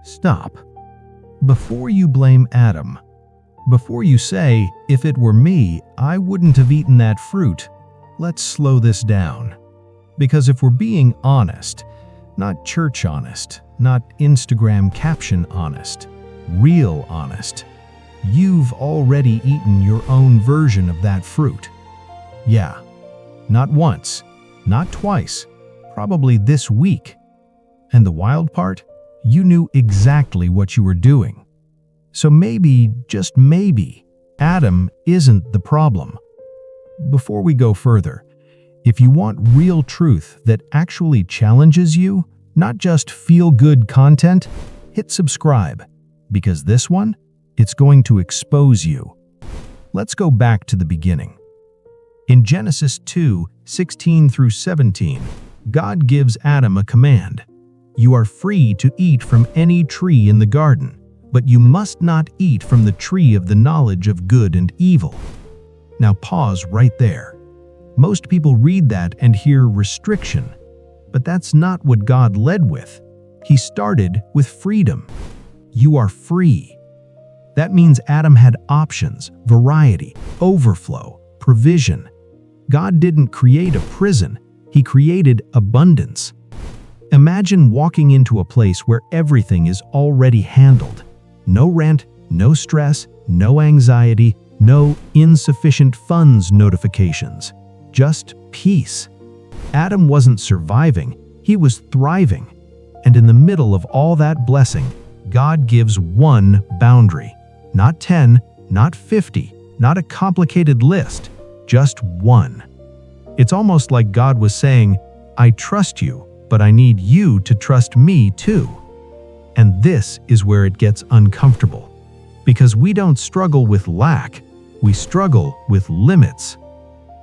Stop. Before you blame Adam, before you say, if it were me, I wouldn't have eaten that fruit, let's slow this down. Because if we're being honest, not church honest, not Instagram caption honest, real honest, you've already eaten your own version of that fruit. Yeah, not once, not twice, probably this week. And the wild part? You knew exactly what you were doing. So maybe, just maybe, Adam isn't the problem. Before we go further, if you want real truth that actually challenges you, not just feel-good content, hit subscribe, because this one, it's going to expose you. Let's go back to the beginning. In Genesis 2:16-17, God gives Adam a command. You are free to eat from any tree in the garden, but you must not eat from the tree of the knowledge of good and evil. Now pause right there. Most people read that and hear restriction, but that's not what God led with. He started with freedom. You are free. That means Adam had options, variety, overflow, provision. God didn't create a prison, He created abundance. Imagine walking into a place where everything is already handled. No rent, no stress, no anxiety, no insufficient funds notifications. Just peace. Adam wasn't surviving, he was thriving. And in the middle of all that blessing, God gives one boundary. Not 10, not 50, not a complicated list, just one. It's almost like God was saying, I trust you, but I need you to trust me too. And this is where it gets uncomfortable. Because we don't struggle with lack, we struggle with limits.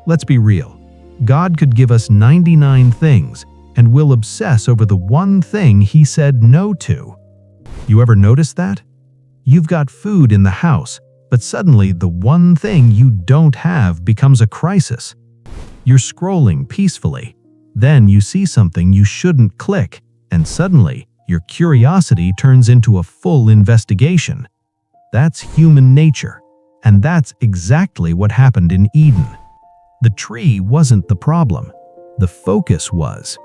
Let's be real. God could give us 99 things, and we'll obsess over the one thing He said no to. You ever notice that? You've got food in the house, but suddenly the one thing you don't have becomes a crisis. You're scrolling peacefully. Then you see something you shouldn't click, and suddenly your curiosity turns into a full investigation. That's human nature, and that's exactly what happened in Eden. The tree wasn't the problem. The focus was.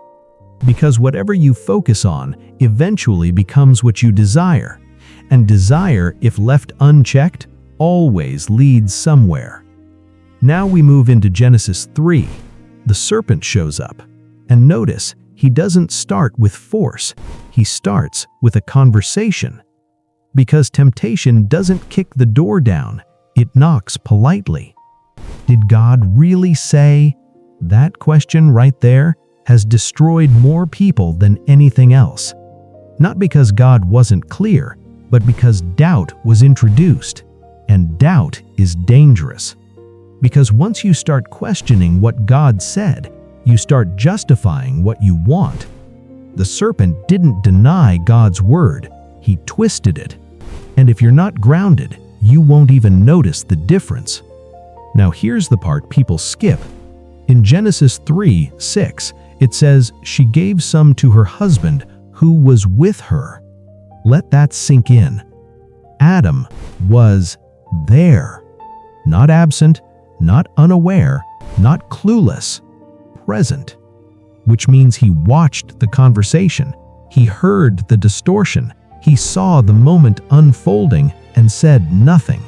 Because whatever you focus on eventually becomes what you desire, and desire, if left unchecked, always leads somewhere. Now we move into Genesis 3. The serpent shows up. And notice, he doesn't start with force. He starts with a conversation. Because temptation doesn't kick the door down, it knocks politely. Did God really say? That question right there has destroyed more people than anything else. Not because God wasn't clear, but because doubt was introduced. And doubt is dangerous. Because once you start questioning what God said, you start justifying what you want. The serpent didn't deny God's word, he twisted it. And if you're not grounded, you won't even notice the difference. Now here's the part people skip. In Genesis 3:6, it says, she gave some to her husband who was with her. Let that sink in. Adam was there. Not absent, not unaware, not clueless. Present. Which means he watched the conversation. He heard the distortion. He saw the moment unfolding and said nothing.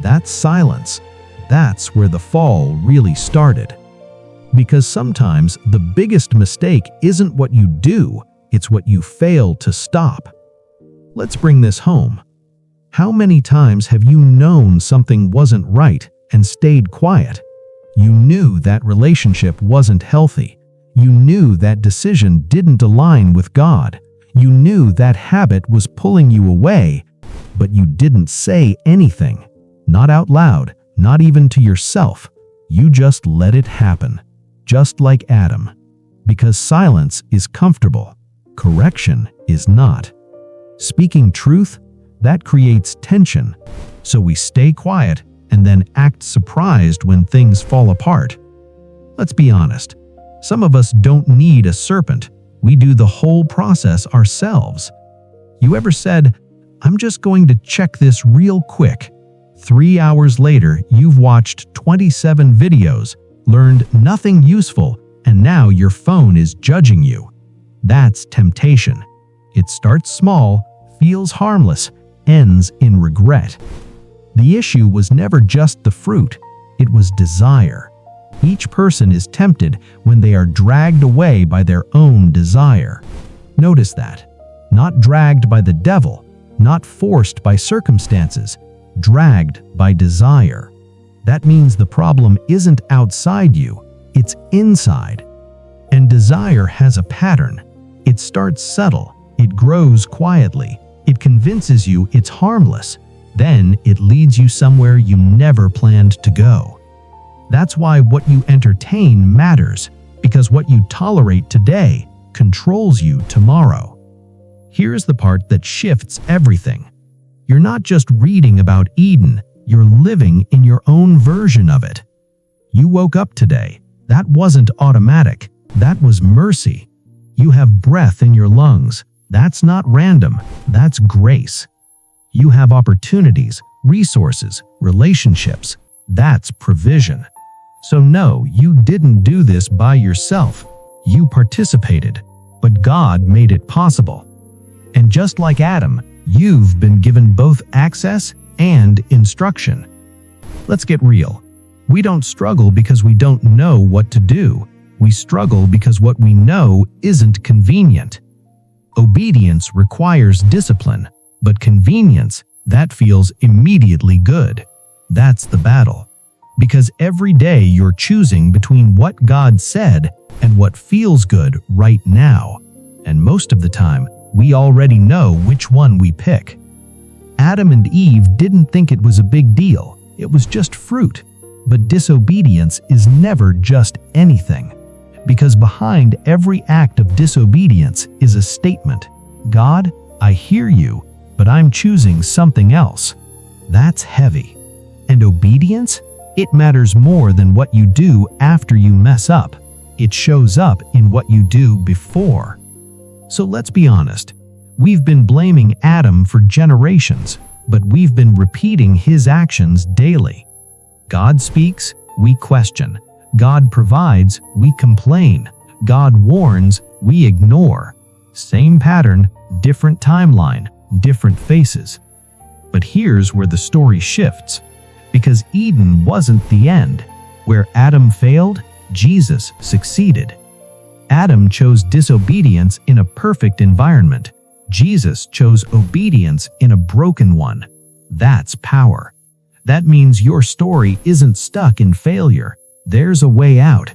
That's silence. That's where the fall really started. Because sometimes the biggest mistake isn't what you do, it's what you fail to stop. Let's bring this home. How many times have you known something wasn't right and stayed quiet? You knew that relationship wasn't healthy. You knew that decision didn't align with God. You knew that habit was pulling you away, but you didn't say anything. Not out loud, not even to yourself. You just let it happen. Just like Adam. Because silence is comfortable. Correction is not. Speaking truth, that creates tension. So we stay quiet and then act surprised when things fall apart. Let's be honest. Some of us don't need a serpent. We do the whole process ourselves. You ever said, "I'm just going to check this real quick"? 3 hours later, you've watched 27 videos, learned nothing useful, and now your phone is judging you. That's temptation. It starts small, feels harmless, ends in regret. The issue was never just the fruit, it was desire. Each person is tempted when they are dragged away by their own desire. Notice that. Not dragged by the devil, not forced by circumstances, dragged by desire. That means the problem isn't outside you, it's inside. And desire has a pattern. It starts subtle, it grows quietly, it convinces you it's harmless. Then it leads you somewhere you never planned to go. That's why what you entertain matters, because what you tolerate today controls you tomorrow. Here's the part that shifts everything. You're not just reading about Eden, you're living in your own version of it. You woke up today. That wasn't automatic. That was mercy. You have breath in your lungs. That's not random. That's grace. You have opportunities, resources, relationships. That's provision. So no, you didn't do this by yourself. You participated, but God made it possible. And just like Adam, you've been given both access and instruction. Let's get real. We don't struggle because we don't know what to do. We struggle because what we know isn't convenient. Obedience requires discipline, but convenience, that feels immediately good. That's the battle. Because every day you're choosing between what God said and what feels good right now. And most of the time, we already know which one we pick. Adam and Eve didn't think it was a big deal. It was just fruit. But disobedience is never just anything. Because behind every act of disobedience is a statement. God, I hear you, but I'm choosing something else. That's heavy. And obedience? It matters more than what you do after you mess up. It shows up in what you do before. So let's be honest. We've been blaming Adam for generations, but we've been repeating his actions daily. God speaks, we question. God provides, we complain. God warns, we ignore. Same pattern, different timeline, different faces. But here's where the story shifts. Because Eden wasn't the end. Where Adam failed, Jesus succeeded. Adam chose disobedience in a perfect environment. Jesus chose obedience in a broken one. That's power. That means your story isn't stuck in failure. There's a way out.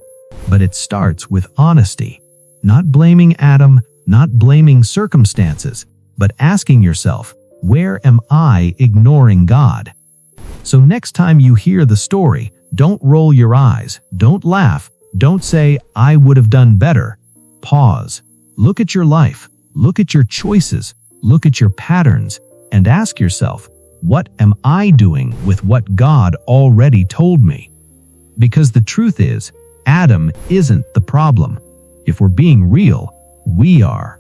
But it starts with honesty. Not blaming Adam, not blaming circumstances, but asking yourself, where am I ignoring God? So next time you hear the story, don't roll your eyes, don't laugh, don't say, I would have done better. Pause. Look at your life, look at your choices, look at your patterns, and ask yourself, what am I doing with what God already told me? Because the truth is, Adam isn't the problem. If we're being real, we are.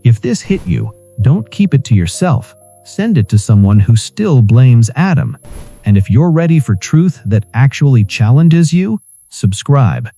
If this hit you, don't keep it to yourself. Send it to someone who still blames Adam. And if you're ready for truth that actually challenges you, subscribe.